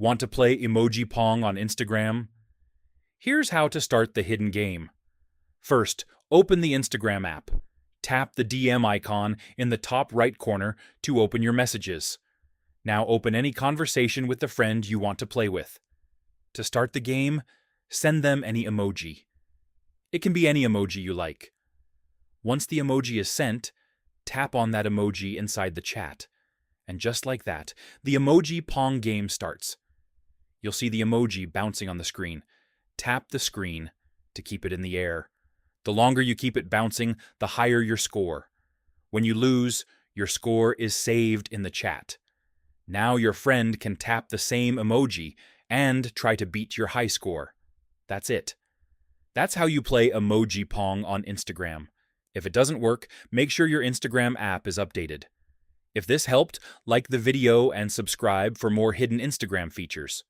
Want to play Emoji Pong on Instagram? Here's how to start the hidden game. First, open the Instagram app. Tap the DM icon in the top right corner to open your messages. Now open any conversation with the friend you want to play with. To start the game, send them any emoji. It can be any emoji you like. Once the emoji is sent, tap on that emoji inside the chat. And just like that, the Emoji Pong game starts. You'll see the emoji bouncing on the screen. Tap the screen to keep it in the air. The longer you keep it bouncing, the higher your score. When you lose, your score is saved in the chat. Now your friend can tap the same emoji and try to beat your high score. That's it. That's how you play Emoji Pong on Instagram. If it doesn't work, make sure your Instagram app is updated. If this helped, like the video and subscribe for more hidden Instagram features.